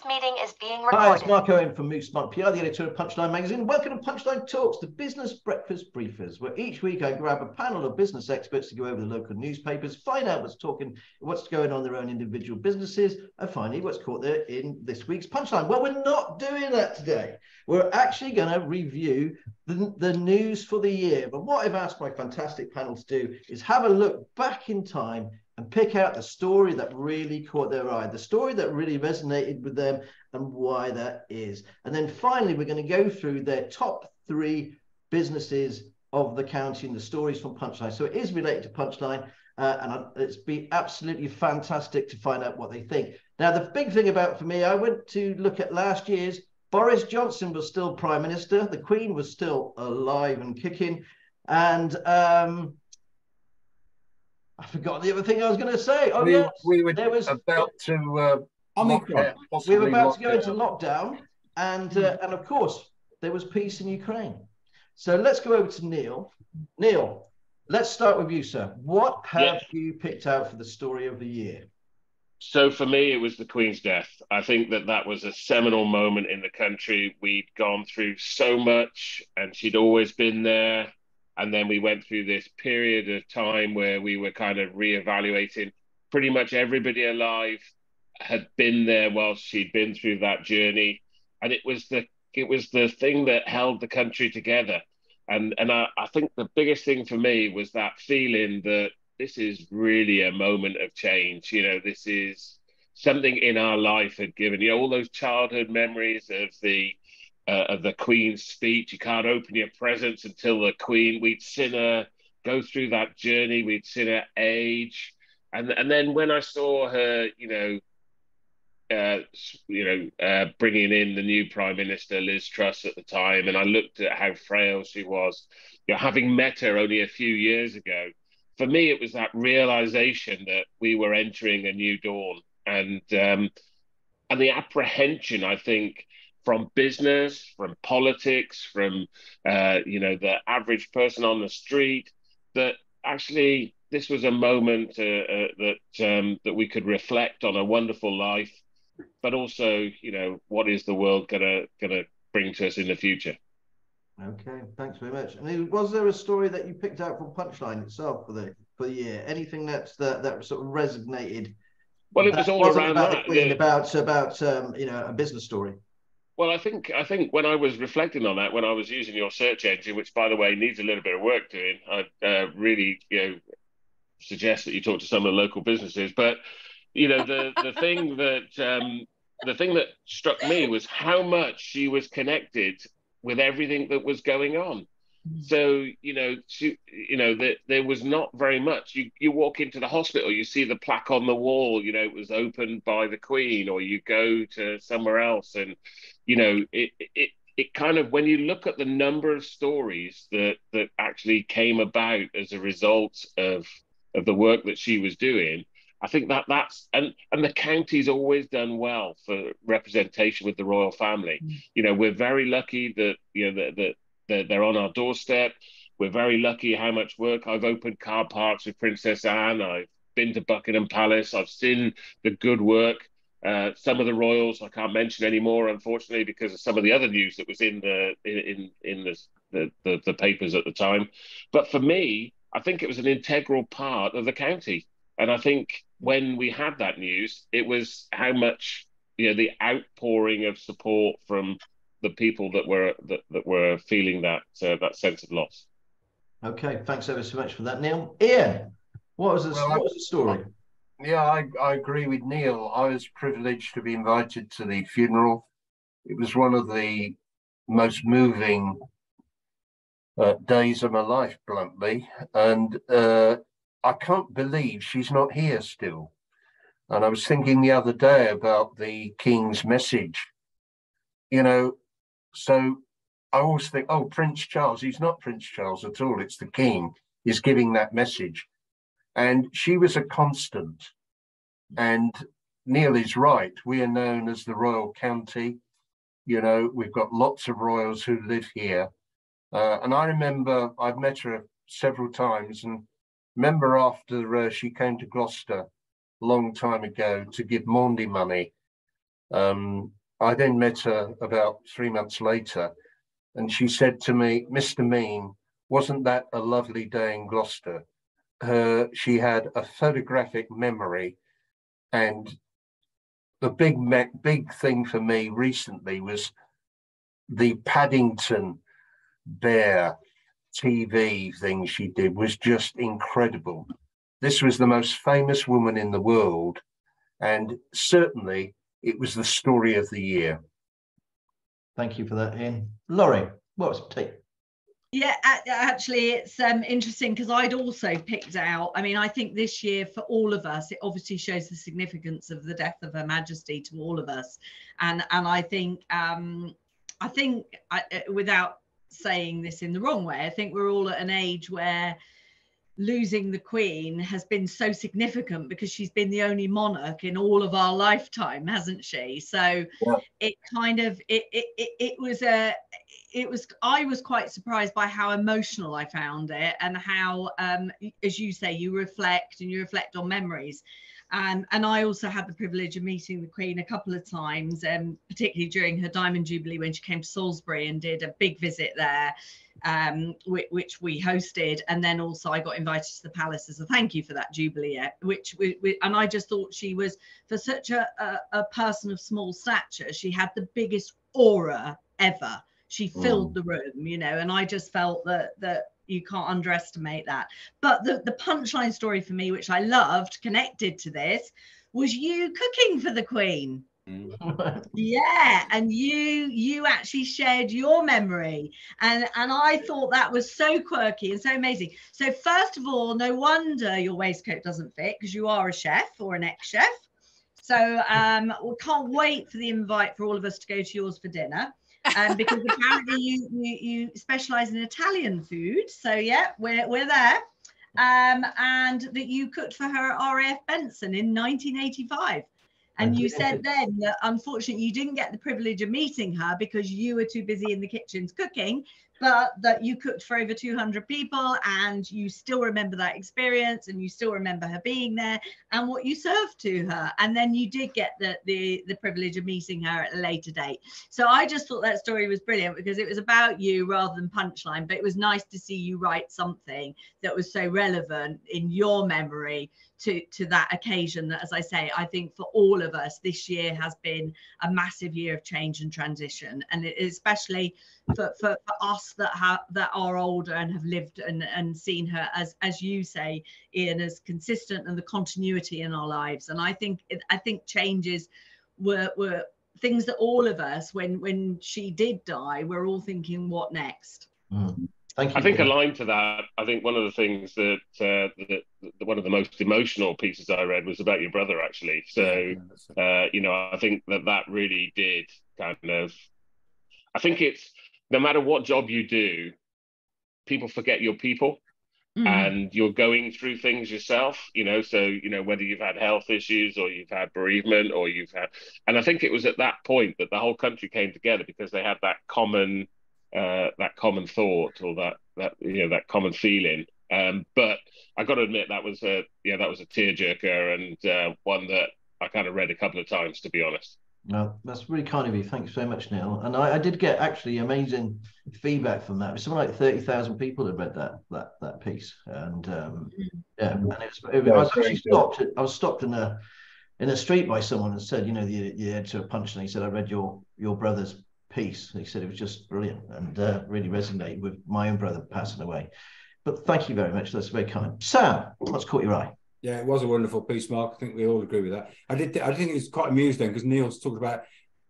This meeting is being Hi, it's recorded. Marco in from Xmas PR, the editor of Punchline Magazine. Welcome to Punchline Talks, the business breakfast briefers, where each week I grab a panel of business experts to go over the local newspapers, find out what's going on in their own individual businesses, and finally what's caught there in this week's Punchline. Well, we're not doing that today. We're actually going to review the news for the year. But what I've asked my fantastic panel to do is have a look back in time and pick out the story that really caught their eye, the story that really resonated with them and why that is. And then finally, we're going to go through their top 3 businesses of the county and the stories from Punchline. So it is related to Punchline, and it's been absolutely fantastic to find out what they think. Now, the big thing for me, I went to look at last year's. Boris Johnson was still Prime Minister. The Queen was still alive and kicking. And I forgot the other thing I was going to say. Oh, yes. We were about to Omicron. We were about to go into lockdown. And of course, there was peace in Ukraine. So let's go over to Neil. Neil, let's start with you, sir. What have you picked out for the story of the year? So for me, it was the Queen's death. I think that was a seminal moment in the country. We'd gone through so much and she'd always been there. And then we went through this period of time where we were kind of reevaluating. Pretty much everybody alive had been there whilst she'd been through that journey. And it was the thing that held the country together. And I think the biggest thing for me was that feeling that this is really a moment of change. You know, this is something in our life had given, you know, all those childhood memories of the Queen's speech. You can't open your presents until the Queen. We'd seen her go through that journey. We'd seen her age, and then when I saw her, bringing in the new Prime Minister, Liz Truss, at the time, and I looked at how frail she was. You know, having met her only a few years ago, for me, it was that realization that we were entering a new dawn, and the apprehension, I think, from business, from politics, from the average person on the street, that actually this was a moment that we could reflect on a wonderful life, but also, what is the world gonna bring to us in the future? Okay, thanks very much. And was there a story that you picked out from Punchline itself for the year? Anything that sort of resonated? Well, it was all around about that. The Queen, about a business story. Well, I think when I was reflecting on that, when I was using your search engine, which, by the way, needs a little bit of work doing, I really suggest that you talk to some of the local businesses. But the thing that struck me was how much she was connected with everything that was going on. So, there was not very much. You walk into the hospital, you see the plaque on the wall, it was opened by the Queen, or you go to somewhere else. And, it kind of, when you look at the number of stories that actually came about as a result of the work that she was doing, I think that's and the county's always done well for representation with the royal family. We're very lucky that that they're on our doorstep. We're very lucky how much work I've opened car parks with Princess Anne. I've been to Buckingham Palace. I've seen the good work. Some of the royals I can't mention anymore, unfortunately, because of some of the other news that was in the papers at the time. But for me, I think it was an integral part of the county. And I think when we had that news, it was how much, the outpouring of support from the people that were feeling that sense of loss. Okay, thanks ever so much for that, Neil. Ian, what was the story? Yeah, I agree with Neil. I was privileged to be invited to the funeral. It was one of the most moving days of my life, bluntly, and I can't believe she's not here still. And I was thinking the other day about the King's message, so I always think, oh, Prince Charles, he's not Prince Charles at all. It's the King. He's giving that message. And she was a constant. And Neil is right. We are known as the Royal County. We've got lots of royals who live here. And I remember I've met her several times, and remember after she came to Gloucester a long time ago to give Maundy money. I then met her about 3 months later, and she said to me, "Mr. Mean, wasn't that a lovely day in Gloucester?" She had a photographic memory, and the big thing for me recently was the Paddington Bear TV thing she did was just incredible. This was the most famous woman in the world, and certainly it was the story of the year. Thank you for that, Ian. Laurie, what's take? Yeah, actually, it's interesting because I'd also picked out, I mean, I think this year for all of us, it obviously shows the significance of the death of Her Majesty to all of us. And I think, without saying this in the wrong way, I think we're all at an age where losing the Queen has been so significant because she's been the only monarch in all of our lifetime, hasn't she? So yeah. It kind of I was quite surprised by how emotional I found it, and how as you say, you reflect on memories. And I also had the privilege of meeting the Queen a couple of times, particularly during her Diamond Jubilee when she came to Salisbury and did a big visit there, which we hosted. And then also I got invited to the palace as a thank you for that Jubilee, and I just thought she was, for such a person of small stature, she had the biggest aura ever. She filled the room, you know, and I just felt that you can't underestimate that. But the punchline story for me, which I loved, connected to this, was you cooking for the Queen. Yeah, and you actually shared your memory, and I thought that was so quirky and so amazing. So first of all, no wonder your waistcoat doesn't fit, because you are a chef or an ex-chef. So we can't wait for the invite for all of us to go to yours for dinner. Because apparently you specialize in Italian food, so yeah, we're there. And that you cooked for her at RAF Benson in 1985, and you said then that unfortunately you didn't get the privilege of meeting her because you were too busy in the kitchens cooking, but that you cooked for over 200 people, and you still remember that experience, and you still remember her being there and what you served to her. And then you did get the privilege of meeting her at a later date. So I just thought that story was brilliant because it was about you rather than punchline, but it was nice to see you write something that was so relevant in your memory to that occasion. That, as I say, I think for all of us, this year has been a massive year of change and transition, and especially for us that are older and have lived and seen her, as you say, Ian, as consistent, and the continuity in our lives. And I think changes were things that all of us, when she did die, we're all thinking, what next? Thank you. I think aligned to that, I think one of the things that one of the most emotional pieces I read was about your brother, actually. So, you know, I think that really did kind of, I think it's, no matter what job you do, people forget your people. And you're going through things yourself, you know, so, you know, whether you've had health issues or you've had bereavement or you've had, and I think it was at that point that the whole country came together because they had that common thought, or that you know, that common feeling. But I got to admit that was a tearjerker, and one that I kind of read a couple of times, to be honest. No, that's really kind of you. Thanks so much, Neil. And I did get actually amazing feedback from that. It was something like 30,000 people had read that piece, and yeah, and I was actually stopped. I was stopped in a street by someone and said, you know, the editor of Punchline. He said, I read your brother's piece. And he said it was just brilliant and really resonated with my own brother passing away. But thank you very much. That's very kind. Sam, what's caught your eye? Yeah, it was a wonderful piece, Mark. I think we all agree with that. I think it was quite amused then because Neil's talked about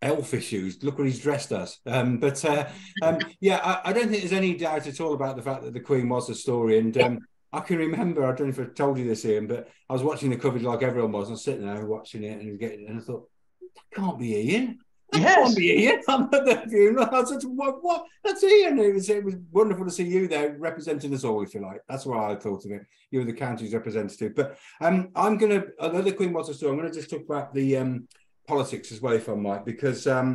elf issues. Look what he's dressed as. Yeah, I don't think there's any doubt at all about the fact that the Queen was a story. And I can remember, I don't know if I told you this, Ian, but I was watching the coverage like everyone was. I was sitting there watching it and I thought, that can't be Ian. Yes. I'm at the funeral. I said, what? That's Ian. It was wonderful to see you there representing us all, if you like. That's what I thought of it. You were the county's representative. But although the Queen was a story, I'm going to just talk about the politics as well, if I might, because I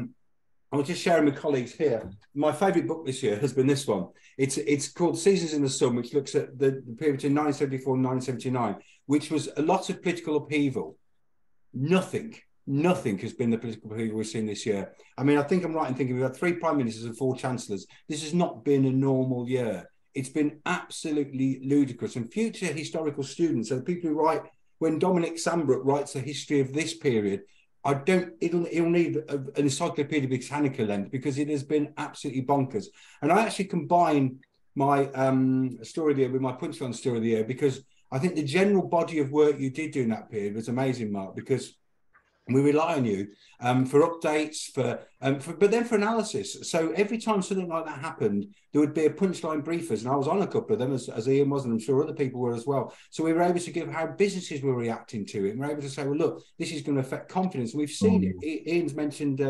was just sharing with colleagues here. My favourite book this year has been this one. It's called Seasons in the Sun, which looks at the period between 1974 and 1979, which was a lot of political upheaval. Nothing nothing has been the political upheaval we've seen this year. I mean, I think I'm right in thinking we've had 3 prime ministers and 4 chancellors. This has not been a normal year. It's been absolutely ludicrous. And future historical students, so the people who write, when Dominic Sambrook writes a history of this period, it'll need an Encyclopedia Britannica length, because it has been absolutely bonkers. And I actually combine my story of the year with my punchline story of the year, because I think the general body of work you did do in that period was amazing, Mark, because we rely on you for updates, but then for analysis. So every time something like that happened, there would be a punchline briefers, and I was on a couple of them, as Ian was, and I'm sure other people were as well. So we were able to give how businesses were reacting to it. And we were able to say, well, look, this is going to affect confidence. And we've seen it. Ian's mentioned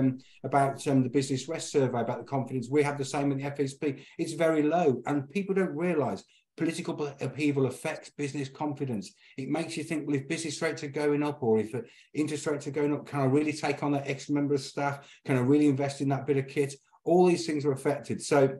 about the Business West survey about the confidence. We have the same in the FSP. It's very low, and people don't realise political upheaval affects business confidence. It makes you think, well, if business rates are going up, or if interest rates are going up, can I really take on that extra member of staff? Can I really invest in that bit of kit? All these things are affected. So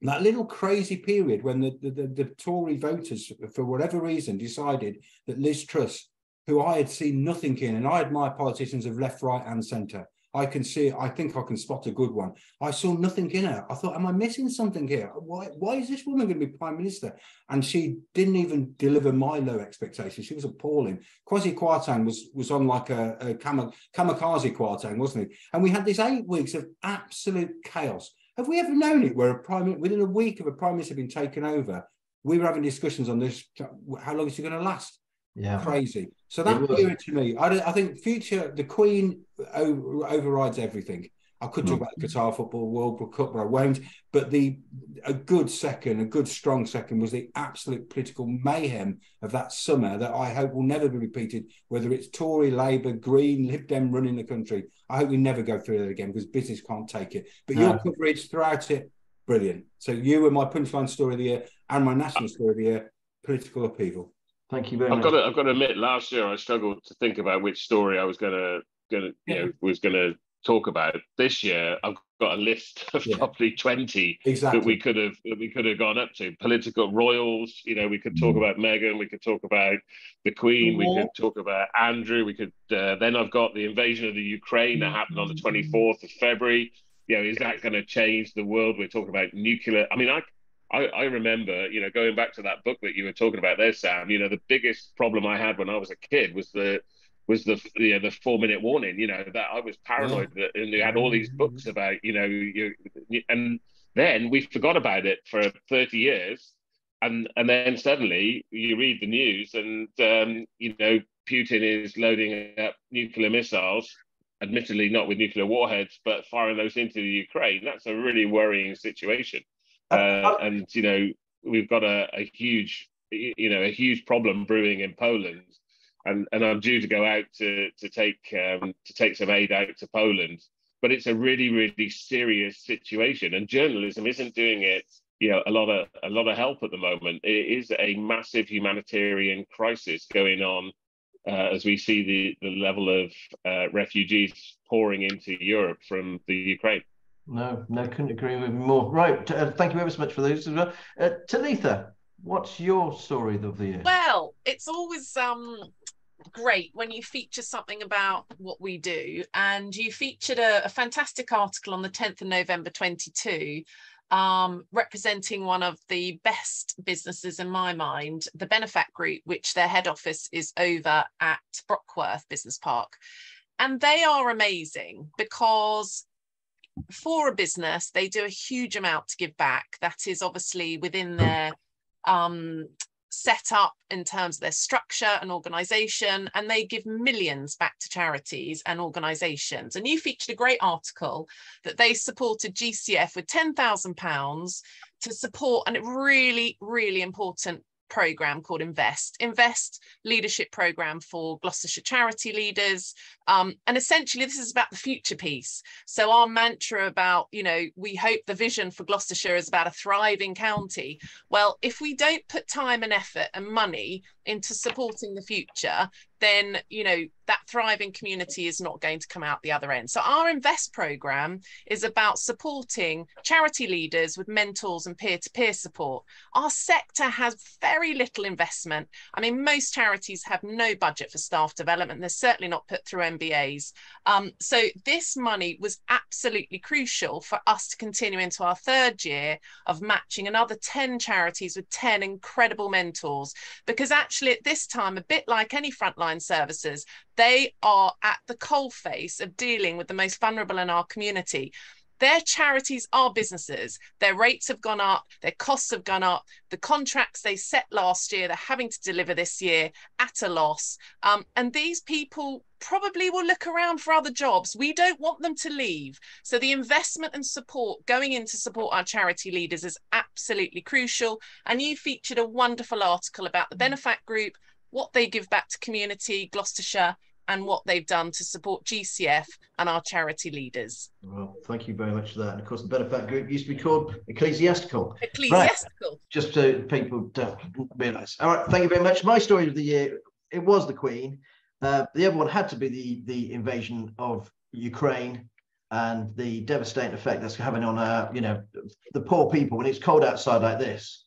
that little crazy period when the Tory voters, for whatever reason, decided that Liz Truss, who I had seen nothing in, and I admire politicians of left, right and centre. I can see, I think I can spot a good one. I saw nothing in her. I thought, am I missing something here? Why is this woman going to be Prime Minister? And she didn't even deliver my low expectations. She was appalling. Kwasi Kwarteng was on like a kamikaze Kwarteng, wasn't he? And we had these 8 weeks of absolute chaos. Have we ever known it where within a week of a Prime Minister being taken over, we were having discussions on this, how long is she going to last? Yeah, crazy. So that period to me, I think future, the Queen overrides everything. I could talk about the Qatar Football World Cup, but I won't. But a good strong second was the absolute political mayhem of that summer that I hope will never be repeated, whether it's Tory, Labour, Green, Lib Dem running the country. I hope we never go through that again, because business can't take it. But your coverage throughout it, brilliant. So you were my punchline story of the year and my national story of the year, political upheaval. Thank you very much. I've got to admit, last year I struggled to think about which story I was going to talk about. This year I've got a list of probably 20 that we could have gone up to. Political royals, we could talk about Meghan, we could talk about the Queen, we could talk about Andrew, we could. Then I've got the invasion of the Ukraine that happened on the 24th of February. Is that going to change the world? We're talking about nuclear. I mean, I remember, going back to that book that you were talking about there, Sam, the biggest problem I had when I was a kid was the 4-minute warning, that I was paranoid that, and you had all these books about, and then we forgot about it for 30 years. And then suddenly you read the news and, Putin is loading up nuclear missiles, admittedly not with nuclear warheads, but firing those into the Ukraine. That's a really worrying situation. And we've got a huge problem brewing in Poland, and I'm due to go out to take some aid out to Poland. But it's a really, really serious situation, and journalism isn't doing it. A lot of help at the moment. It is a massive humanitarian crisis going on as we see the level of refugees pouring into Europe from the Ukraine. No, couldn't agree with you more. Right, thank you ever so much for those as well. Talitha, what's your story of the year? Well, it's always great when you feature something about what we do, and you featured a fantastic article on the 10th of November 22, representing one of the best businesses in my mind, the Benefact Group, which their head office is over at Brockworth Business Park. And they are amazing because for a business, they do a huge amount to give back. That is obviously within their set up in terms of their structure and organisation, and they give millions back to charities and organisations. And you featured a great article that they supported GCF with £10,000 to support a really, really important programme called Invest leadership programme for Gloucestershire charity leaders, and essentially this is about the future piece. So our mantra about we hope the vision for Gloucestershire is about a thriving county. Well, if we don't put time and effort and money into supporting the future, then, you know, that thriving community is not going to come out the other end. So our Invest program is about supporting charity leaders with mentors and peer-to-peer support. Our sector has very little investment. I mean, most charities have no budget for staff development. They're certainly not put through MBAs. So this money was absolutely crucial for us to continue into our third year of matching another 10 charities with 10 incredible mentors, because actually at this time, a bit like any frontline services, they are at the coalface of dealing with the most vulnerable in our community. Their charities are businesses. Their rates have gone up, their costs have gone up, the contracts they set last year, they're having to deliver this year at a loss. And these people probably will look around for other jobs. We don't want them to leave. So the investment and support going in to support our charity leaders is absolutely crucial. And you featured a wonderful article about the Benefact Group, what they give back to community, Gloucestershire, and what they've done to support GCF and our charity leaders. Well, thank you very much for that. And of course, the Benefact Group used to be called Ecclesiastical. Ecclesiastical. Right. Just so people don't realise. All right, thank you very much. My story of the year, it was the Queen. The other one had to be the invasion of Ukraine and the devastating effect that's having on our, you know, the poor people when it's cold outside like this,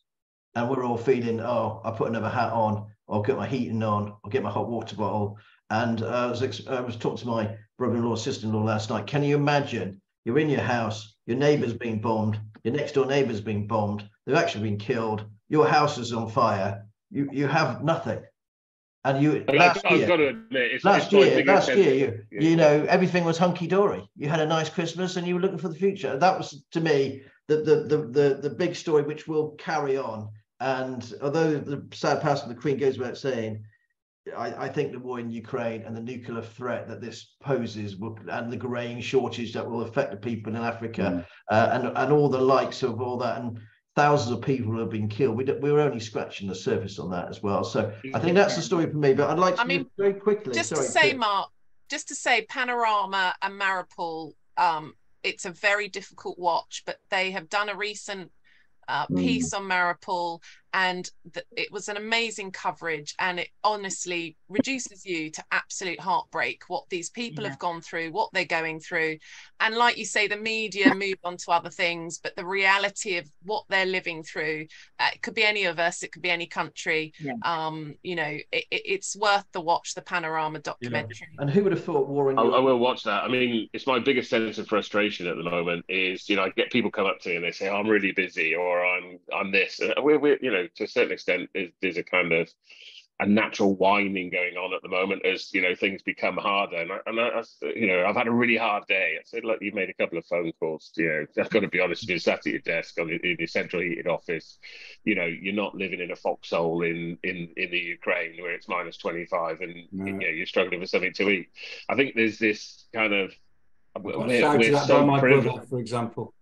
and we're all feeling, oh, I put another hat on, or get my heating on, or get my hot water bottle. And I was talking to my brother-in-law, sister-in-law last night. Can you imagine? You're in your house, your neighbour's being bombed, your next door neighbour's being bombed, they've actually been killed, your house is on fire, you have nothing. And you last year, you know, everything was hunky-dory. You had a nice Christmas and you were looking for the future. That was, to me, the big story which will carry on. And although the sad passing of the Queen goes without saying, I think the war in Ukraine and the nuclear threat that this poses and the grain shortage that will affect the people in Africa and all the likes of all that, and thousands of people have been killed. We're only scratching the surface on that as well. So I think that's the story for me. But I'd like to move very quickly. Just to say, Panorama and Maripol, it's a very difficult watch, but they have done a recent piece on Maripol, and it was an amazing coverage, and it honestly reduces you to absolute heartbreak what these people have gone through, what they're going through. And like you say, the media move on to other things, but the reality of what they're living through, it could be any of us, it could be any country. You know, it's worth the watch, the Panorama documentary. And who would have thought war in I will watch that. I mean, it's my biggest sense of frustration at the moment is, you know, I get people come up to me and they say, oh, I'm really busy, or I'm this. And we're you know, to a certain extent, there's a kind of a natural whining going on at the moment as, you know, things become harder. And I you know, I've had a really hard day. I said, look, you've made a couple of phone calls. You know, I've got to be honest, you're sat at your desk in your central heated office. You know, you're not living in a foxhole in the Ukraine where it's minus 25 and you know, you're struggling for something to eat. I think there's this kind of we're so privileged, for example.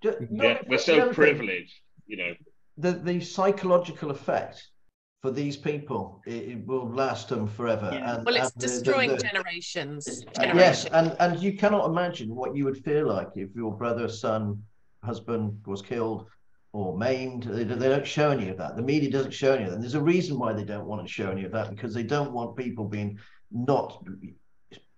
We're so privileged, you know. The psychological effect for these people, it will last them forever. And, well, it's destroying generations. Yes, and you cannot imagine what you would feel like if your brother, son, husband was killed or maimed. They don't show any of that. The media doesn't show any of that. And there's a reason why they don't want to show any of that, because they don't want people being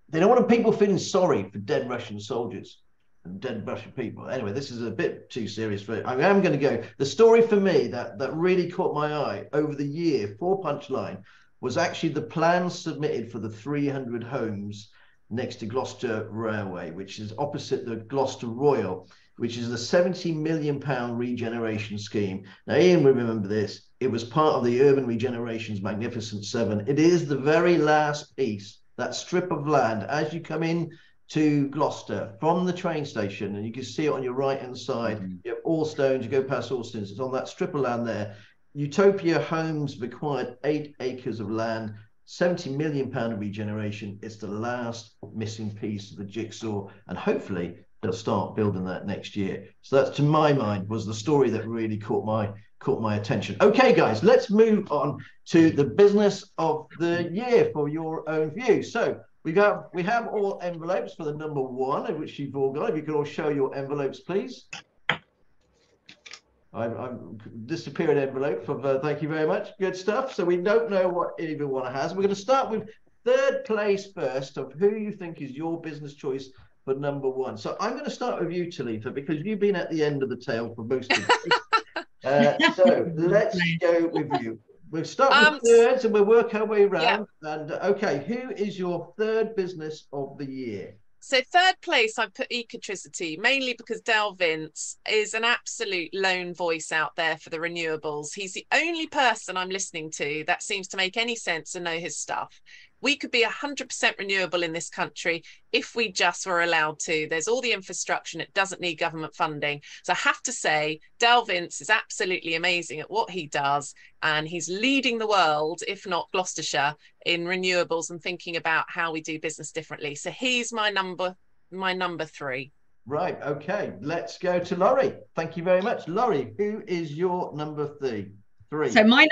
they don't want people feeling sorry for dead Russian soldiers and dead Russian people. Anyway, this is a bit too serious for it. I am going to go. The story for me that really caught my eye over the year for Punchline was actually the plans submitted for the 300 homes next to Gloucester Railway, which is opposite the Gloucester Royal, which is the £70 million regeneration scheme. Now, Ian will remember this. It was part of the Urban Regeneration's Magnificent Seven. It is the very last piece, that strip of land, as you come in to Gloucester from the train station, and you can see it on your right hand side. You have Allstones, you go past Allstones, it's on that strip of land there. Utopia Homes required 8 acres of land, £70 million of regeneration. It's the last missing piece of the jigsaw, and hopefully they'll start building that next year. So that's, to my mind, was the story that really caught my attention. Okay, guys, let's move on to the business of the year for your own view. So we have all envelopes for the number one, which you've all got. If you could all show your envelopes, please. I've disappeared envelope of thank you very much. Good stuff. So we don't know what everyone has. We're going to start with third place first of who you think is your business choice for number one. So I'm going to start with you, Talitha, because you've been at the end of the tail for most of it. So let's go with you. We'll start with thirds and we'll work our way around. Yeah. And okay, who is your third business of the year? So third place, I put Ecotricity, mainly because Dale Vince is an absolute lone voice out there for the renewables. He's the only person I'm listening to that seems to make any sense and know his stuff. We could be 100% renewable in this country if we just were allowed to. There's all the infrastructure and it doesn't need government funding. So I have to say, Dale Vince is absolutely amazing at what he does. And he's leading the world, if not Gloucestershire, in renewables and thinking about how we do business differently. So he's my number three. Right. Okay. Let's go to Laurie. Thank you very much. Laurie, who is your number three? So my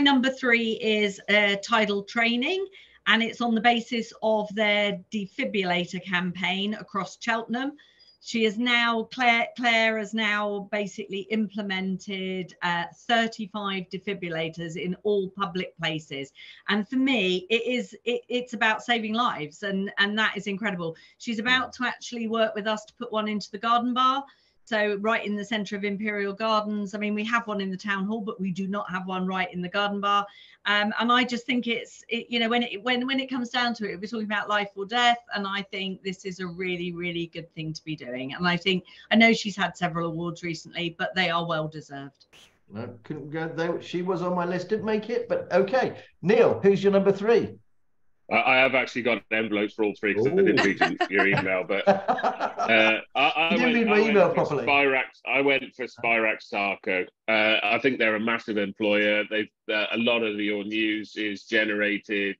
number three is Tidal Training, and it's on the basis of their defibrillator campaign across Cheltenham. She is now, Claire has now basically implemented 35 defibrillators in all public places. And for me, it's about saving lives, and that is incredible. She's about to actually work with us to put one into the garden bar. So right in the centre of Imperial Gardens. I mean, we have one in the town hall, but we do not have one right in the garden bar. And I just think you know, when it comes down to it, we're talking about life or death. And I think this is a really, really good thing to be doing. And I know she's had several awards recently, but they are well deserved. No, couldn't go there. She was on my list, didn't make it, but okay. Neil, who's your number three? I have actually got envelopes for all three because I didn't read your email, but I went for Spirax Sarco. I think they're a massive employer. They've a lot of your news is generated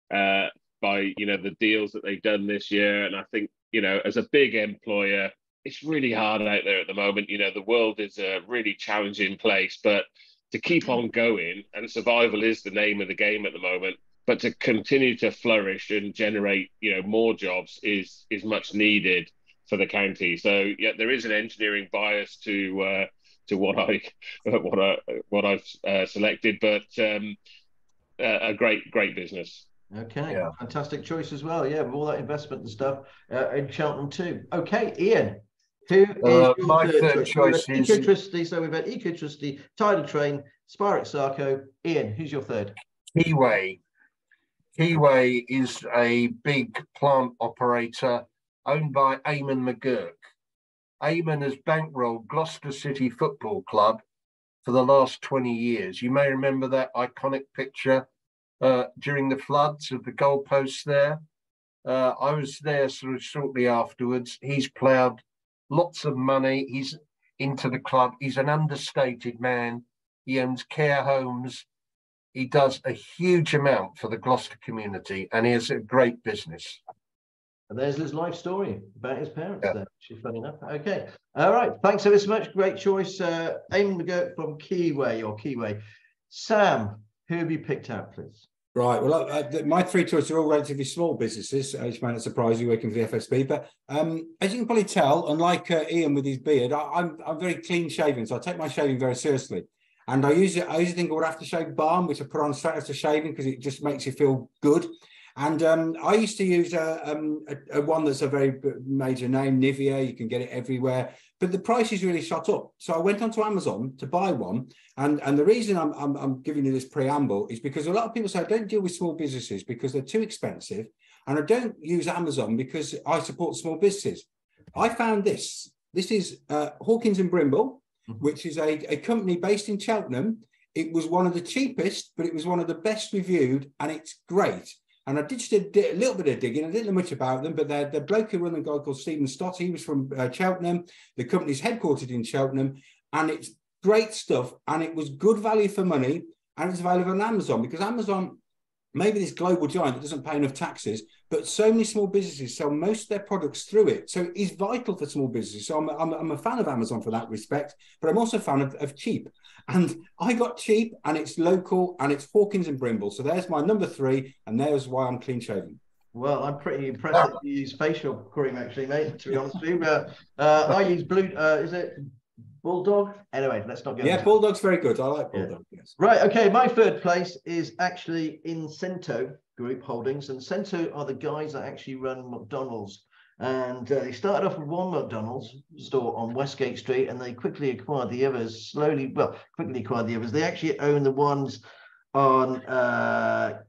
by the deals that they've done this year, and I think as a big employer, it's really hard out there at the moment. The world is a really challenging place, but to keep on going, and survival is the name of the game at the moment. But to continue to flourish and generate, more jobs is much needed for the county. So yeah, there is an engineering bias to what I've selected, but a great business. Okay, yeah. Fantastic choice as well. Yeah, with all that investment and stuff in Cheltenham too. Okay, Ian, who is my third choice? Ecotricity. So we've had Ecotricity, Tidal Train, Spirax Sarco. Ian, who's your third? Keyway is a big plant operator owned by Eamon McGurk. Eamon has bankrolled Gloucester City Football Club for the last 20 years. You may remember that iconic picture during the floods of the goalposts there. I was there sort of shortly afterwards. He's ploughed lots of money. He's into the club. He's an understated man. He owns care homes. He does a huge amount for the Gloucester community, and he has a great business. And there's his life story about his parents there. She's funny enough. Okay. All right. Thanks ever so much. Great choice. Eamon McGurk from Keyway. Sam, who have you picked out, please? Right. Well, my three choices are all relatively small businesses, which may not surprise you working for the FSB. But as you can probably tell, unlike Ian with his beard, I'm very clean shaven, so I take my shaving very seriously. And I use a thing called aftershave balm, which I put on straight after shaving because it just makes you feel good. And I used to use a one that's a very major name, Nivea. You can get it everywhere, but the price is really shot up. So I went onto Amazon to buy one. And the reason I'm giving you this preamble is because a lot of people say I don't deal with small businesses because they're too expensive. And I don't use Amazon because I support small businesses. I found this. This is Hawkins and Brimble, which is a company based in Cheltenham. It was one of the cheapest, but it was one of the best reviewed, and it's great. And I did just a little bit of digging. I didn't know much about them, but the bloke who run the guy called Stephen Stott, he was from Cheltenham. The company's headquartered in Cheltenham, and it's great stuff. And it was good value for money, and it's available on Amazon because Amazon, maybe this global giant that doesn't pay enough taxes, but so many small businesses sell most of their products through it. So it's vital for small businesses. So I'm a fan of Amazon for that respect, but I'm also a fan of cheap. And I got cheap, and it's local, and it's Hawkins and Brimble. So there's my number three, and there's why I'm clean shaven. Well, I'm pretty impressed that you use facial cream, actually, mate, to be honest with you. I use blue, is it Bulldog? Anyway, let's not get into Bulldog's very good. I like Bulldog, yes. Right, okay, my third place is actually Incento. Group Holdings, and Cento are the guys that actually run McDonald's. And they started off with one McDonald's store on Westgate Street, and they quickly acquired the others. They actually own the ones on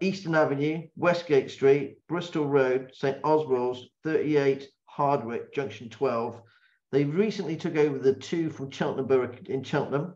Eastern Avenue, Westgate Street, Bristol Road, St Oswald's, 38 Hardwick, Junction 12. They recently took over the two from Cheltenham Borough in Cheltenham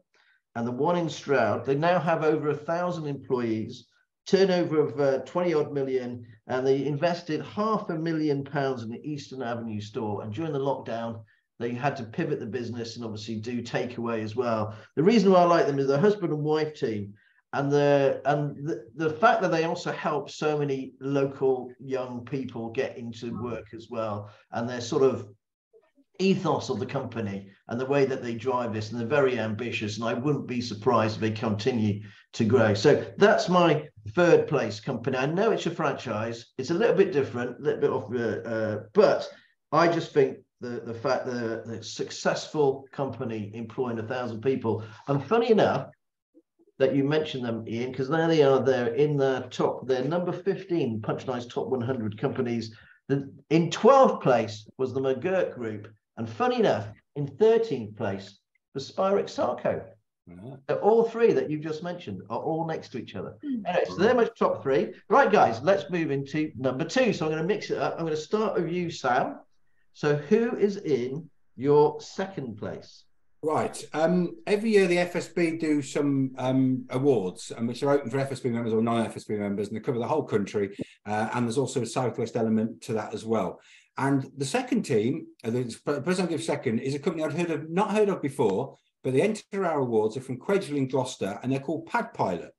and the one in Stroud. They now have over 1,000 employees, turnover of 20 odd million, and they invested £500,000 in the Eastern Avenue store. And during the lockdown, they had to pivot the business and obviously do takeaway as well. The reason why I like them is they're husband and wife team. And the fact that they also help so many local young people get into work as well, and their sort of ethos of the company and the way that they drive this, and they're very ambitious, and I wouldn't be surprised if they continue to grow. So that's my third place company. I know it's a franchise, it's a little bit different, a little bit off, but I just think the fact that the successful company employing 1,000 people, and funny enough that you mentioned them, Ian, because there they are, they're in the top, they're number 15, Punchline's top 100 companies. In 12th place was the McGurk Group, and funny enough, in 13th place was Spirix Sarco. All three that you just mentioned are all next to each other. Anyway, so they're my top three. Right, guys, let's move into number two. So I'm going to mix it up. I'm going to start with you, Sam. So who is in your second place? Right. Every year the FSB do some awards, which are open for FSB members or non-FSB members, and they cover the whole country. And there's also a Southwest element to that as well. And the second team, the person I give second, is a company I'd not heard of before, but they enter our awards. Are from Quedgeley in Gloucester, and they're called Pad Pilot.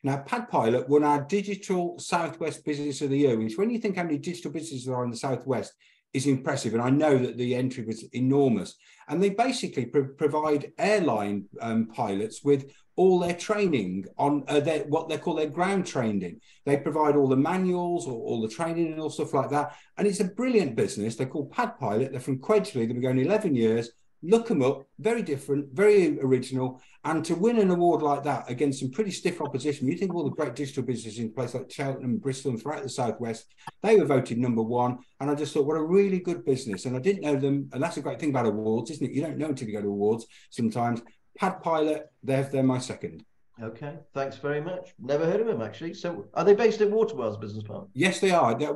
Now, Pad Pilot won our Digital Southwest Business of the Year, which, when you think how many digital businesses there are in the Southwest, is impressive. And I know that the entry was enormous. And they basically provide airline pilots with all their training on what they call their ground training. They provide all the manuals or all the training and all stuff like that. And it's a brilliant business. They're called Pad Pilot. They're from Quedgeley. They've been going 11 years. Look them up. Very different, very original. And to win an award like that against some pretty stiff opposition, you think of all the great digital businesses in places like Cheltenham, Bristol, and throughout the Southwest, they were voted number one. And I just thought, what a really good business. And I didn't know them. And that's a great thing about awards, isn't it? You don't know until you go to awards sometimes. Pad Pilot, they're my second. Okay, thanks very much. Never heard of them, actually. So are they based at Waterwells Business Park? Yes, they are. They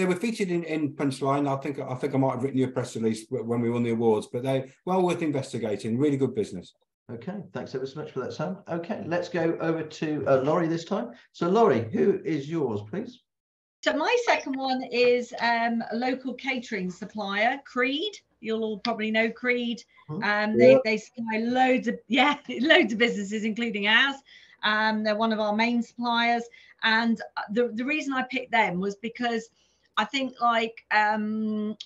were featured in Punchline. I think I might have written you a press release when we won the awards, but they're well worth investigating. Really good business. Okay, thanks ever so much for that, Sam. Okay, let's go over to Laurie this time. So Laurie, who is yours, please? So my second one is a local catering supplier, Creed. You'll all probably know Creed. They supply loads of businesses, including ours. They're one of our main suppliers. And the reason I picked them was because I think, like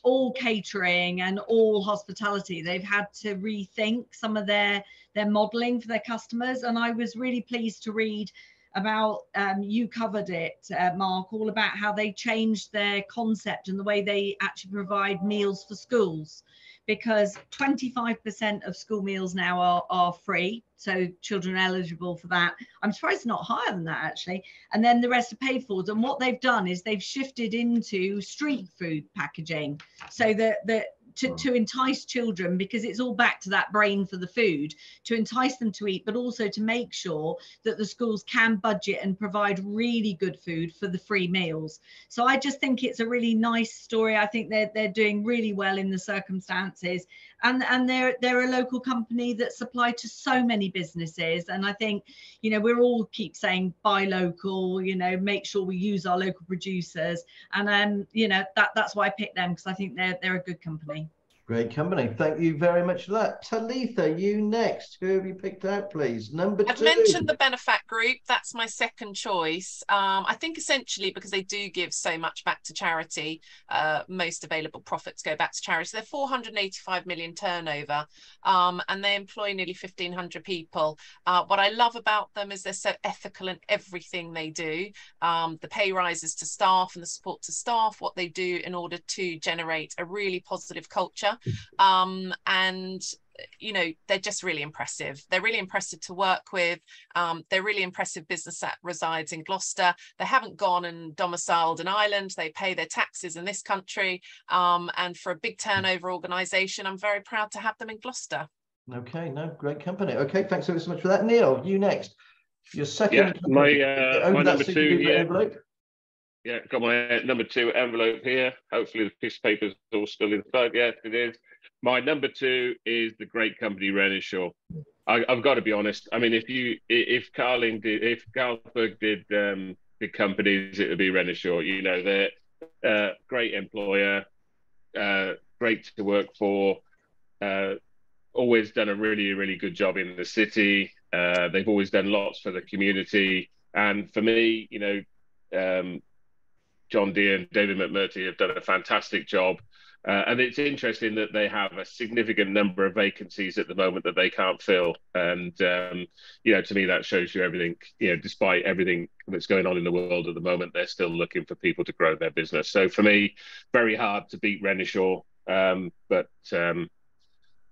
all catering and all hospitality, they've had to rethink some of their modeling for their customers. And I was really pleased to read about, you covered it, Mark, all about how they changed their concept and the way they actually provide meals for schools, because 25% of school meals now are free, so children are eligible for that. I'm surprised it's not higher than that, actually. And then the rest are paid for. And what they've done is they've shifted into street food packaging, so that to entice children, because it's all back to that brain for the food, to entice them to eat, but also to make sure that the schools can budget and provide really good food for the free meals. So I just think it's a really nice story. I think they're doing really well in the circumstances, and they're a local company that supply to so many businesses. And I think, you know, we're all keep saying buy local, you know, make sure we use our local producers, and you know, that's why I picked them, because I think they're a good company. Great company. Thank you very much for that. Talitha, you next. Who have you picked out, please? Number 2. I've mentioned the Benefat Group. That's my second choice. I think essentially because they do give so much back to charity. Most available profits go back to charity. They're 485 million turnover, and they employ nearly 1,500 people. What I love about them is they're so ethical in everything they do. The pay rises to staff and the support to staff, what they do in order to generate a really positive culture. And you know, they're just really impressive. They're really impressive to work with. They're really impressive business that resides in Gloucester. They haven't gone and domiciled in Ireland. They pay their taxes in this country. And for a big turnover organisation, I'm very proud to have them in Gloucester. Okay, no, great company. Okay, thanks ever so much for that. Neil, you next. Your second. Yeah, my number 2 here. Envelope. Yeah, got my number 2 envelope here. Hopefully the piece of paper is all still inside. Yes, it is. My number 2 is the great company Renishaw. I've got to be honest. I mean, if Carlsberg did big companies, it would be Renishaw. You know, they're great employer, great to work for. Always done a really, really good job in the city. They've always done lots for the community. And for me, you know, John Deere and David McMurtry have done a fantastic job. And it's interesting that they have a significant number of vacancies at the moment that they can't fill. And, you know, to me, that shows you everything, you know, despite everything that's going on in the world at the moment, they're still looking for people to grow their business. So for me, very hard to beat Renishaw. But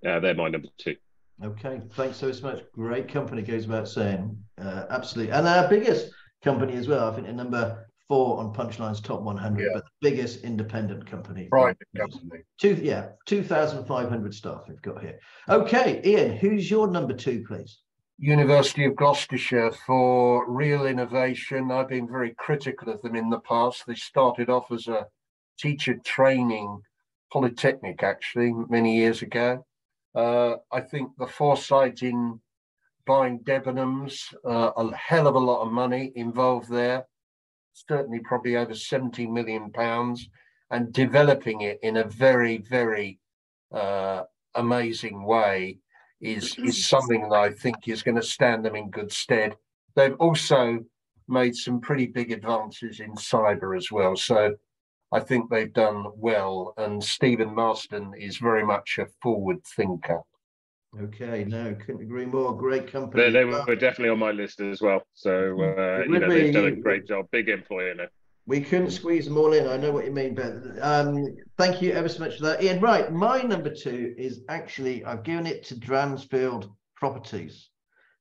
they're my number 2. Okay, thanks so much. Great company, goes without saying. Absolutely. And our biggest company as well, I think, at number 4 on Punchline's top 100, but the biggest independent company. Private company. 2,500 staff we've got here. Okay, Ian, who's your number 2, please? University of Gloucestershire for real innovation. I've been very critical of them in the past. They started off as a teacher training polytechnic, actually, many years ago. I think the foresight in buying Debenhams, a hell of a lot of money involved there, certainly probably over £70 million, and developing it in a very, very amazing way is something that I think is going to stand them in good stead. They've also made some pretty big advances in cyber as well. So I think they've done well, and Stephen Marston is very much a forward thinker. Okay, no, couldn't agree more. Great company. They were definitely on my list as well. So, you know, they've done a great job. Big employer now. We couldn't squeeze them all in. I know what you mean, but thank you ever so much for that, Ian. Right, my number 2 is actually, I've given it to Dransfield Properties,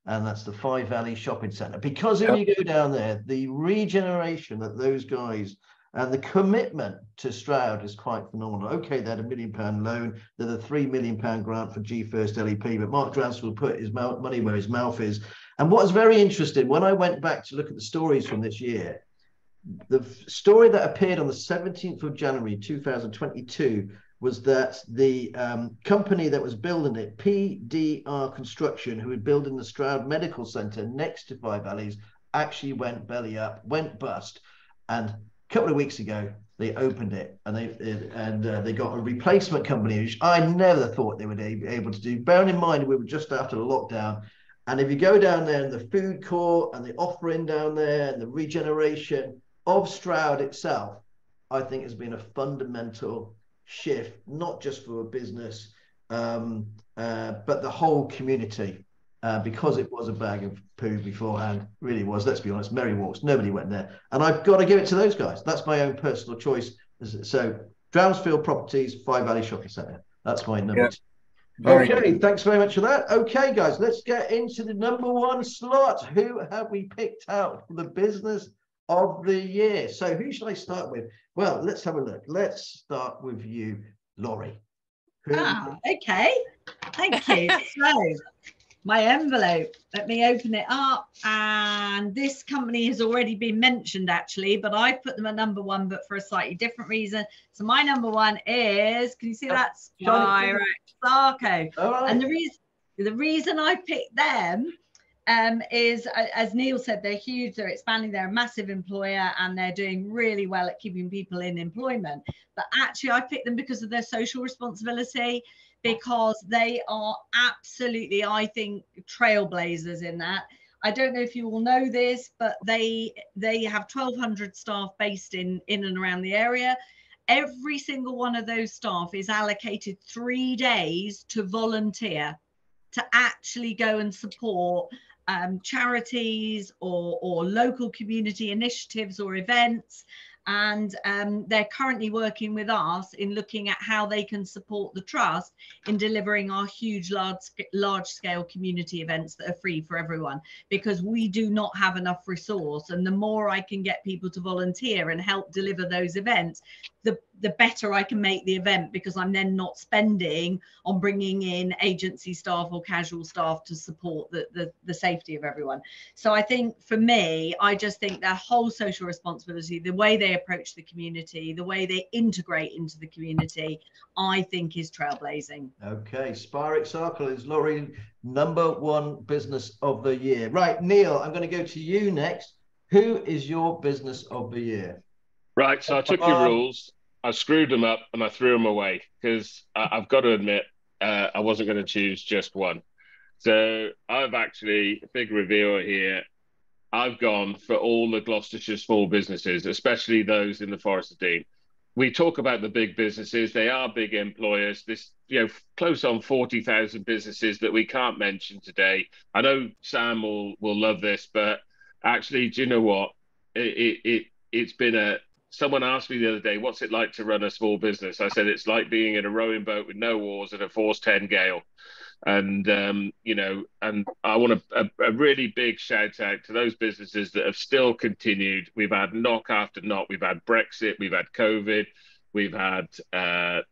and that's the Five Valley Shopping Centre. Because if you go down there, the regeneration that those guys and the commitment to Stroud is quite phenomenal. Okay, they had £1 million loan. They're the £3 million grant for G First LEP, but Mark Dransfield put his money where his mouth is. And what was very interesting, when I went back to look at the stories from this year, the story that appeared on the 17th of January 2022 was that the company that was building it, PDR Construction, who had building the Stroud Medical Centre next to Five Valleys, actually went belly up, went bust. And a couple of weeks ago, they opened it, and they got a replacement company, which I never thought they would be able to do. Bearing in mind, we were just after the lockdown. And if you go down there in the food court and the offering down there and the regeneration of Stroud itself, I think has been a fundamental shift, not just for a business, but the whole community, because it was a bag of poo beforehand. Really was. Let's be honest, Merry Walks, nobody went there, and I've got to give it to those guys. That's my own personal choice. So Dransfield Properties, Five Valley Shopping Centre. That's my number 2. Okay, thanks very much for that. Okay, guys, let's get into the number 1 slot. Who have we picked out for the business of the year? So who should I start with? Well, let's have a look. Let's start with you, Laurie. Okay. Thank you. So my envelope, let me open it up. And this company has already been mentioned, actually, but I put them at number 1, but for a slightly different reason. So my number 1 is, can you see that? Spirax Sarco. Right. And the reason I picked them is, as Neil said, they're huge, they're expanding, they're a massive employer, and they're doing really well at keeping people in employment. But actually, I picked them because of their social responsibility, because they are absolutely, I think, trailblazers in that. I don't know if you all know this, but they have 1,200 staff based in and around the area. Every single one of those staff is allocated 3 days to volunteer, to actually go and support charities or local community initiatives or events. and they're currently working with us in looking at how they can support the trust in delivering our huge large scale community events that are free for everyone, because we do not have enough resource, and the more I can get people to volunteer and help deliver those events, the better I can make the event, because I'm then not spending on bringing in agency staff or casual staff to support the safety of everyone. So I think for me, I just think their whole social responsibility, the way they approach the community, the way they integrate into the community, I think is trailblazing. Okay, Spirix Circle is Laurie #1 business of the year. Right, Neil, I'm going to go to you next. Who is your business of the year? Right, so I took your rules, I screwed them up, and I threw them away, because I've got to admit, I wasn't going to choose just one. So I've actually, big reveal here, I've gone for all the Gloucestershire small businesses, especially those in the Forest of Dean. We talk about the big businesses, they are big employers. This, close on 40,000 businesses that we can't mention today. I know Sam will love this, but actually, do you know what? It's been someone asked me the other day, what's it like to run a small business? I said, it's like being in a rowing boat with no oars at a force 10 gale. And, and I want a really big shout out to those businesses that have still continued. We've had knock after knock. We've had Brexit, we've had COVID, we've had, the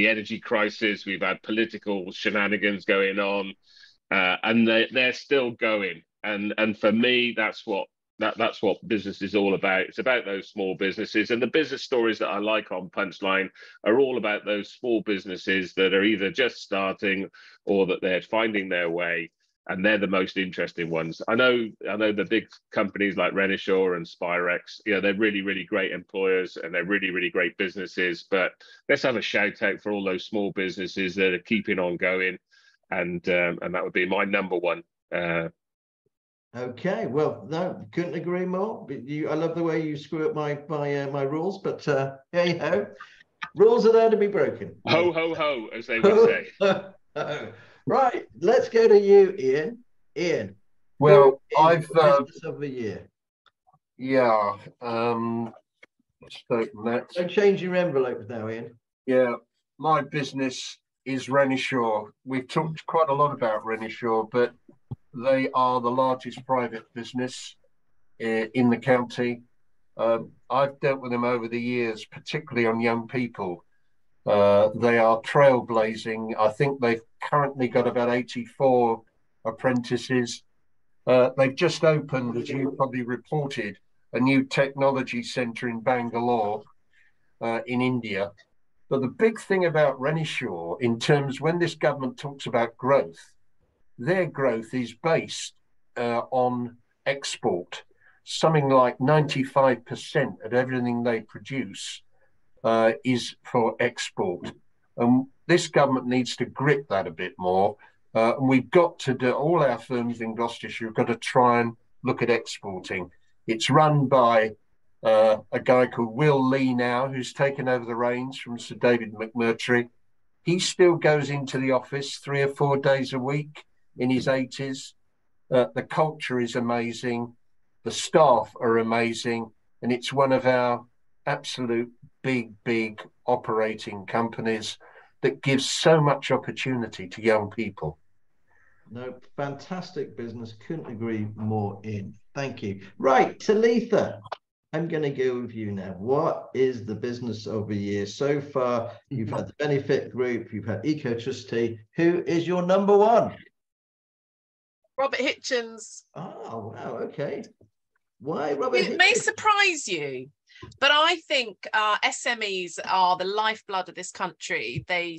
energy crisis, we've had political shenanigans going on, and they're still going. And for me, that's what business is all about. It's about those small businesses, and the business stories that I like on Punchline are all about those small businesses that are either just starting or that they're finding their way, and they're the most interesting ones. I know the big companies like Renishaw and Spirix, they're really, really great employers and they're really, really great businesses, but let's have a shout out for all those small businesses that are keeping on going, and that would be my #1. Okay, well, no, couldn't agree more. I love the way you screw up my rules, but hey ho, rules are there to be broken. Ho ho ho, as they would say. Right, let's go to you, Ian. Ian, well, I've business of the year. Yeah. Let's open that. Don't change your envelopes now, Ian. Yeah, my business is Renishaw. We've talked quite a lot about Renishaw, but they are the largest private business in the county. I've dealt with them over the years, particularly on young people. They are trailblazing. I think they've currently got about 84 apprentices. They've just opened, as you probably reported, a new technology centre in Bangalore, in India. But the big thing about Renishaw, in terms when this government talks about growth, their growth is based on export. Something like 95% of everything they produce is for export. And this government needs to grip that a bit more. And we've got to do, all our firms in Gloucestershire have got to try and look at exporting. It's run by a guy called Will Lee now, who's taken over the reins from Sir David McMurtry. He still goes into the office 3 or 4 days a week in his 80s. The culture is amazing. The staff are amazing. And it's one of our absolute big operating companies that gives so much opportunity to young people. No, fantastic business. Couldn't agree more, Ian. Thank you. Right, Talitha, I'm going to go with you now. What is the business of the year so far? You've had the Benefit Group, you've had Eco Trustee. Who is your #1? Robert Hitchens. Oh, wow, okay. Why Robert Hitchens? It may surprise you, but I think SMEs are the lifeblood of this country. They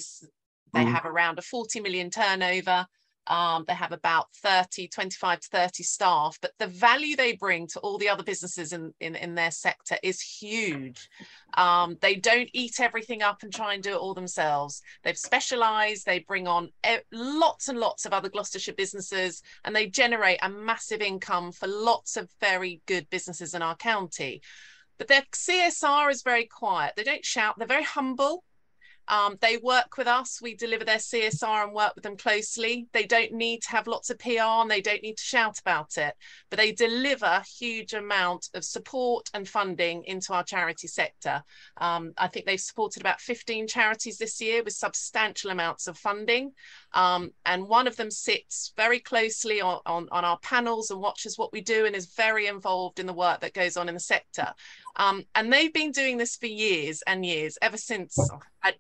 have around a 40 million turnover. They have about 25 to 30 staff, but the value they bring to all the other businesses in their sector is huge. They don't eat everything up and try and do it all themselves. They've specialised, they bring on lots and lots of other Gloucestershire businesses, and they generate a massive income for lots of very good businesses in our county. But their CSR is very quiet. They don't shout, they're very humble. They work with us. We deliver their CSR and work with them closely. They don't need to have lots of PR and they don't need to shout about it, but they deliver a huge amount of support and funding into our charity sector. I think they've supported about 15 charities this year with substantial amounts of funding. And one of them sits very closely on our panels and watches what we do and is very involved in the work that goes on in the sector. And they've been doing this for years and years, ever since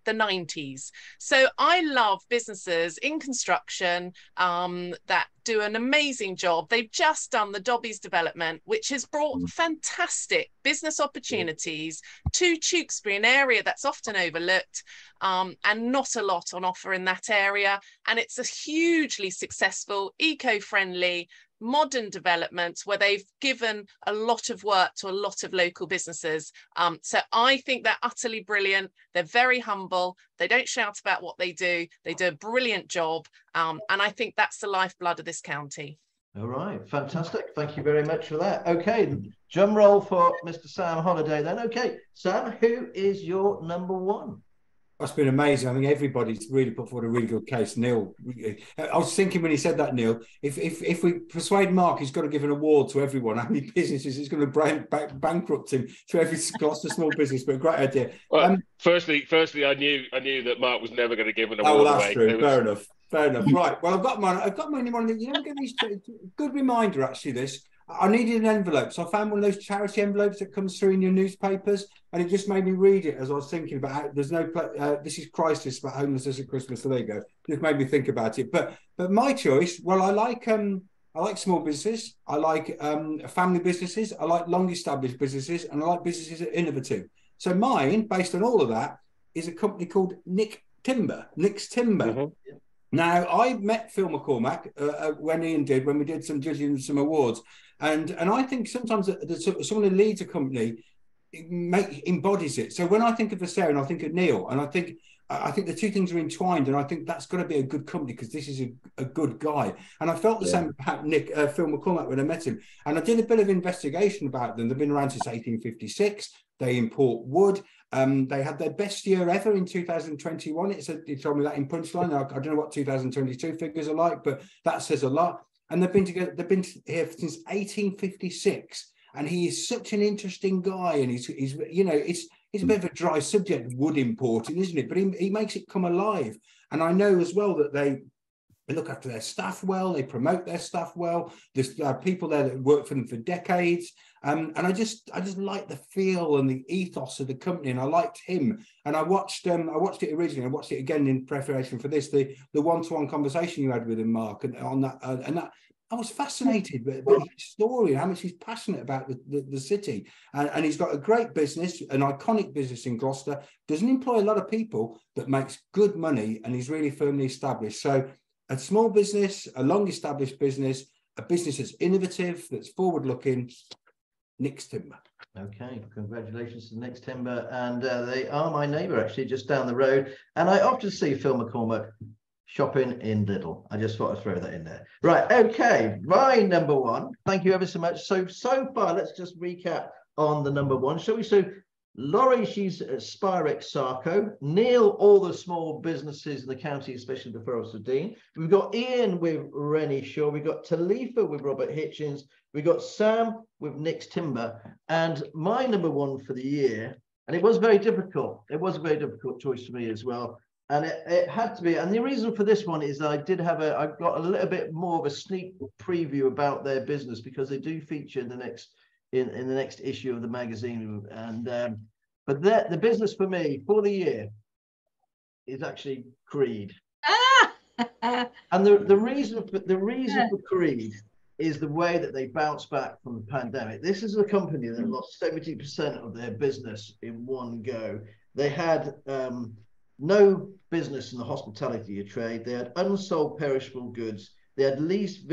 the 90s. So I love businesses in construction that do an amazing job. They've just done the Dobbies development, which has brought fantastic business opportunities to Tewkesbury, an area that's often overlooked, and not a lot on offer in that area. And it's a hugely successful, eco-friendly, modern development where they've given a lot of work to a lot of local businesses. So I think they're utterly brilliant. They're very humble. They don't shout about what they do. They do a brilliant job. And I think that's the lifeblood of this county. All right, fantastic. Thank you very much for that. Okay, drum roll for Mr. Sam Holliday then. Okay, Sam, who is your number one? That's been amazing. I think everybody's really put forward a really good case. Neil, I was thinking when he said that, Neil, if we persuade Mark, he's got to give an award to everyone. How many businesses is going to bankrupt him to every Gloucester small business? But a great idea. Well, firstly, I knew that Mark was never going to give an award. Oh, well, that's true. Fair enough. Right. Well, I've got mine. You know, give these good reminder. Actually, this. I needed an envelope, so I found one of those charity envelopes that comes through in your newspapers, and it just made me read it as I was thinking about how there's no this is crisis about homelessness at Christmas. So there you go. Just made me think about it. But my choice, well, I like small businesses, I like family businesses, I like long established businesses, and I like businesses that are innovative. So mine, based on all of that, is a company called Nick's Timber. Mm-hmm. Now, I met Phil McCormack when we did some judging some awards. And I think sometimes someone who leads a company embodies it. So when I think of Sarah, I think of Neil, and I think the two things are entwined, and I think that's got to be a good company because this is a good guy. And I felt the same about Phil McCormack when I met him. And I did a bit of investigation about them. They've been around since 1856. They import wood. They had their best year ever in 2021. It told me that in Punchline. I don't know what 2022 figures are like, but that says a lot. And they've been together. They've been here since 1856, and he is such an interesting guy. And he's you know, it's a bit of a dry subject, wood importing, isn't it? But he makes it come alive. And I know as well that they look after their staff well. They promote their staff well. There's people there that work for them for decades. And I just like the feel and the ethos of the company, and I liked him. And I watched it originally. I watched it again in preparation for this. The one-to-one conversation you had with him, Mark, and on that, and that I was fascinated by his story and how much he's passionate about the city. And he's got a great business, an iconic business in Gloucester. Doesn't employ a lot of people, but makes good money, and he's really firmly established. So a small business, a long-established business, a business that's innovative, that's forward-looking. Nick's Timber. Okay, congratulations to Nick's Timber, and they are my neighbour actually, just down the road. And I often see Phil McCormack shopping in Lidl. I just thought I'd throw that in there. Right, okay, my number one. Thank you ever so much. So far, let's just recap on the number one, shall we? So Laurie, she's at Spirex Sarco. Neil, all the small businesses in the county, especially the Forest of Dean. We've got Ian with Rennie Shaw. We've got Talifa with Robert Hitchens. We've got Sam with Nick's Timber. And my number one for the year, and it was very difficult. It was a very difficult choice for me as well. And it had to be. And the reason for this one is I got a little bit more of a sneak preview about their business because they do feature in the next issue of the magazine. And but the business for me for the year is actually Creed. And the reason for Creed is the way that they bounced back from the pandemic. This is a company that lost 70% of their business in one go. They had no business in the hospitality trade. They had unsold perishable goods. They had leased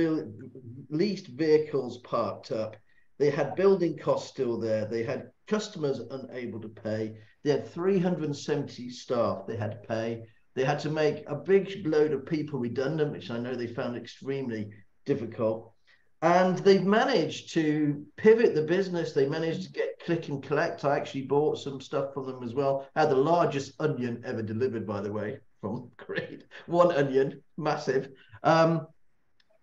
vehicles parked up. They had building costs still there. They had customers unable to pay. They had 370 staff they had to pay. They had to make a big load of people redundant, which I know they found extremely difficult. And they've managed to pivot the business. They managed to get click and collect. I actually bought some stuff from them as well. I had the largest onion ever delivered, by the way, from Creed. One onion, massive.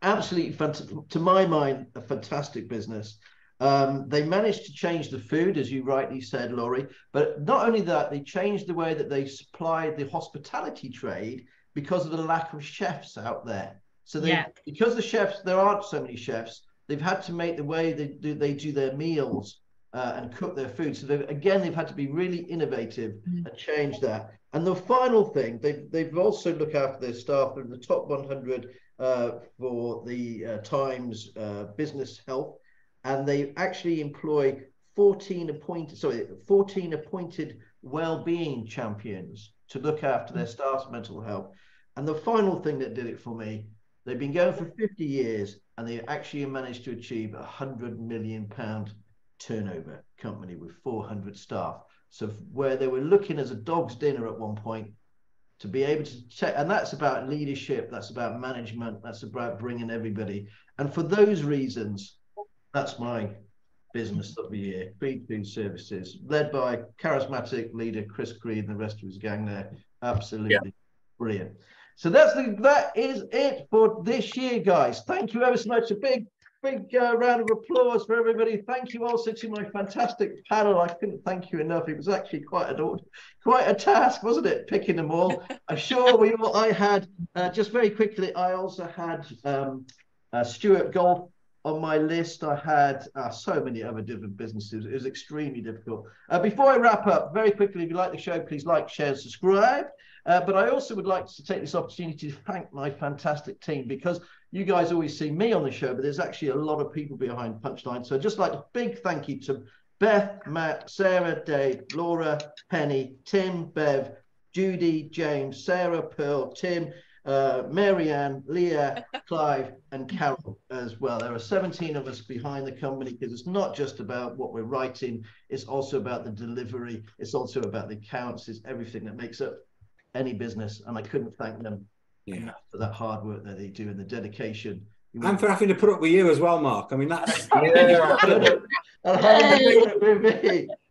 Absolutely fantastic. To my mind, a fantastic business. They managed to change the food, as you rightly said, Laurie. But not only that, they changed the way that they supplied the hospitality trade because of the lack of chefs out there. So because the chefs, there aren't so many chefs, they've had to make the way they do their meals and cook their food. So they've had to be really innovative and change that. And the final thing, they've also looked after their staff. They're in the top 100 for the Times Business Health, and they actually employ 14 appointed well-being champions to look after their staff's mental health. And the final thing that did it for me, they've been going for 50 years, and they actually managed to achieve £100 million turnover company with 400 staff. So where they were looking as a dog's dinner at one point, to be able to check, and that's about leadership, that's about management, that's about bringing everybody. And for those reasons, that's my business of the year, Creed Food Services, led by charismatic leader Chris Creed and the rest of his gang there. Absolutely brilliant. So that is it for this year, guys. Thank you ever so much. A big round of applause for everybody. Thank you also to my fantastic panel. I couldn't thank you enough. It was actually quite a task, wasn't it, picking them all? I'm sure I had just very quickly, I also had Stuart Gold on my list. I had so many other different businesses. It was extremely difficult. Before I wrap up, very quickly, if you like the show, please like, share, and subscribe. But I also would like to take this opportunity to thank my fantastic team, because you guys always see me on the show, but there's actually a lot of people behind Punchline. So I'd just like a big thank you to Beth, Matt, Sarah, Dave, Laura, Penny, Tim, Bev, Judy, James, Sarah, Pearl, Tim, Marianne, Leah, Clive, and Carol as well. There are 17 of us behind the company, because it's not just about what we're writing, it's also about the delivery, it's also about the accounts, it's everything that makes up any business. And I couldn't thank them enough for that hard work that they do and the dedication. And for having to put up with you as well, Mark. I mean, that's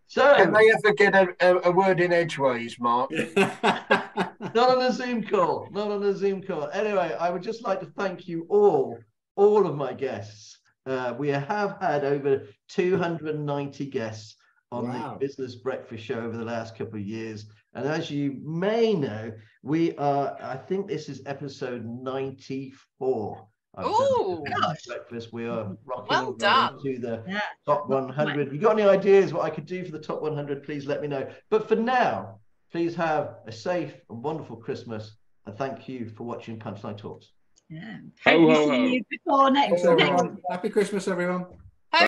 So, can they ever get a word in edgeways, Mark? Not on a Zoom call. Not on a Zoom call. Anyway, I would just like to thank you all of my guests. We have had over 290 guests on the Business Breakfast Show over the last couple of years. And as you may know, we are, I think this is episode 94. Oh, breakfast. We are rocking well done to the top 100. If you got any ideas what I could do for the top 100, please let me know. But for now, please have a safe and wonderful Christmas, and thank you for watching Punchline Talks. Hope we see you before next. Happy Christmas, everyone.